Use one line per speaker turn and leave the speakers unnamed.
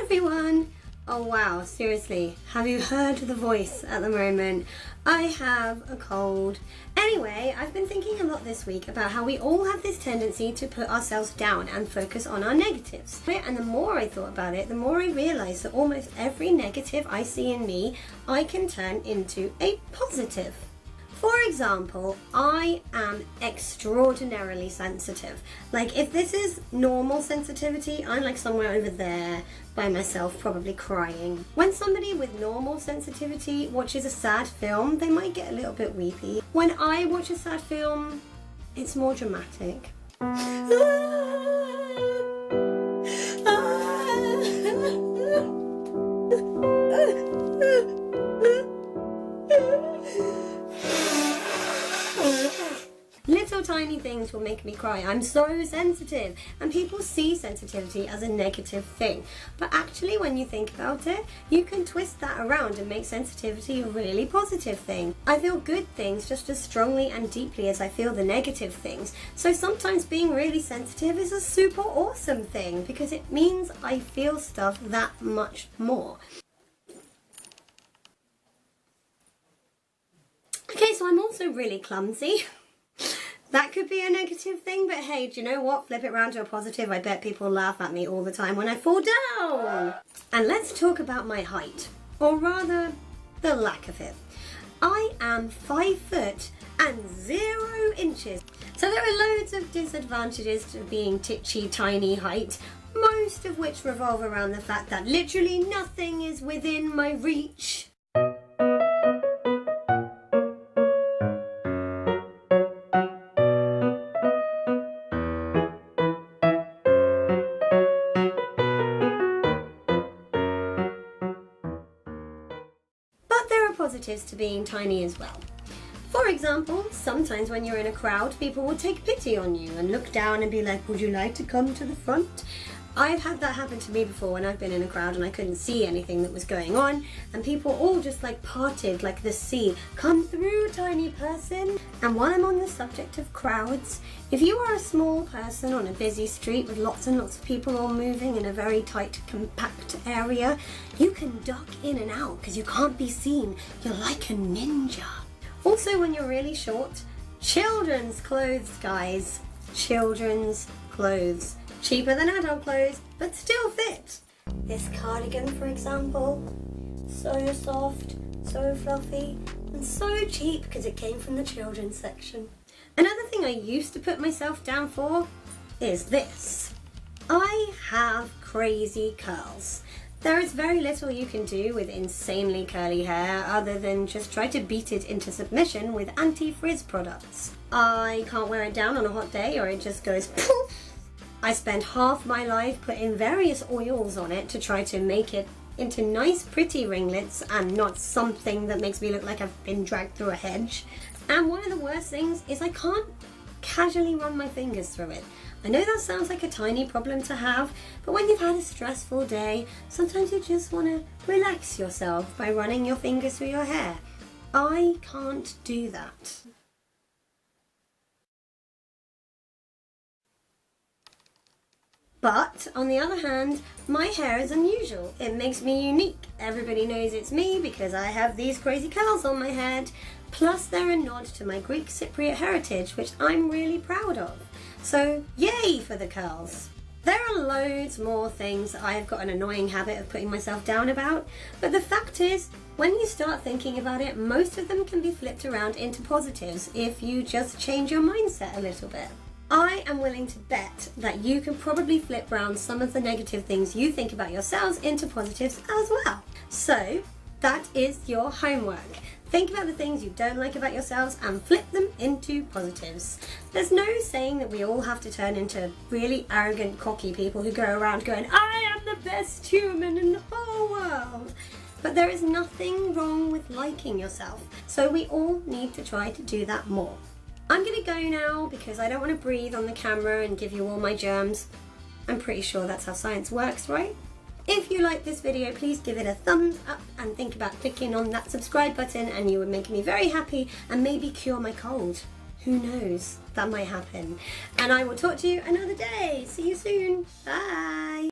everyone! Oh wow, seriously, have you heard the voice at the moment? I have a cold. Anyway, I've been thinking a lot this week about how we all have this tendency to put ourselves down and focus on our negatives. And the more I thought about it, the more I realised that almost every negative I see in me, I can turn into a positive. For example, I am extraordinarily sensitive. Like, if this is normal sensitivity, I'm like somewhere over there by myself, probably crying. When somebody with normal sensitivity watches a sad film, they might get a little bit weepy. When I watch a sad film, it's more dramatic. Little tiny things will make me cry. I'm so sensitive, and people see sensitivity as a negative thing. But actually, when you think about it, you can twist that around and make sensitivity a really positive thing. I feel good things just as strongly and deeply as I feel the negative things. So sometimes being really sensitive is a super awesome thing because it means I feel stuff that much more. Okay, so I'm also really clumsy. That could be a negative thing, but hey, do you know what? Flip it around to a positive. I bet people laugh at me all the time when I fall down. And let's talk about my height, or rather, the lack of it. I am 5 foot and 0 inches. So there are loads of disadvantages to being titchy, tiny height, most of which revolve around the fact that literally nothing is within my reach. Positives to being tiny as well. For example, sometimes when you're in a crowd, people will take pity on you and look down and be like, would you like to come to the front? I've had that happen to me before when I've been in a crowd and I couldn't see anything that was going on, and people all just like parted like the sea. Come through, tiny person. And while I'm on the subject of crowds, if you are a small person on a busy street with lots and lots of people all moving in a very tight, compact area, you can duck in and out because you can't be seen. You're like a ninja. Also, when you're really short, children's clothes, guys. Children's clothes. Cheaper than adult clothes, but still fit. This cardigan, for example, so soft, so fluffy, and so cheap because it came from the children's section. Another thing I used to put myself down for is this. I have crazy curls. There is very little you can do with insanely curly hair other than just try to beat it into submission with anti-frizz products. I can't wear it down on a hot day or it just goes poof. I spend half my life putting various oils on it to try to make it into nice pretty ringlets and not something that makes me look like I've been dragged through a hedge. And one of the worst things is I can't casually run my fingers through it. I know that sounds like a tiny problem to have, but when you've had a stressful day, sometimes you just want to relax yourself by running your fingers through your hair. I can't do that. But, on the other hand, my hair is unusual. It makes me unique. Everybody knows it's me because I have these crazy curls on my head. Plus, they're a nod to my Greek Cypriot heritage, which I'm really proud of. So, yay for the curls. There are loads more things that I've got an annoying habit of putting myself down about, but the fact is, when you start thinking about it, most of them can be flipped around into positives if you just change your mindset a little bit. I am willing to bet that you can probably flip round some of the negative things you think about yourselves into positives as well. So, that is your homework. Think about the things you don't like about yourselves and flip them into positives. There's no saying that we all have to turn into really arrogant, cocky people who go around going, I am the best human in the whole world. But there is nothing wrong with liking yourself. So we all need to try to do that more. I'm going to go now because I don't want to breathe on the camera and give you all my germs. I'm pretty sure that's how science works, right? If you like this video, please give it a thumbs up and think about clicking on that subscribe button and you would make me very happy and maybe cure my cold. Who knows? That might happen. And I will talk to you another day. See you soon. Bye.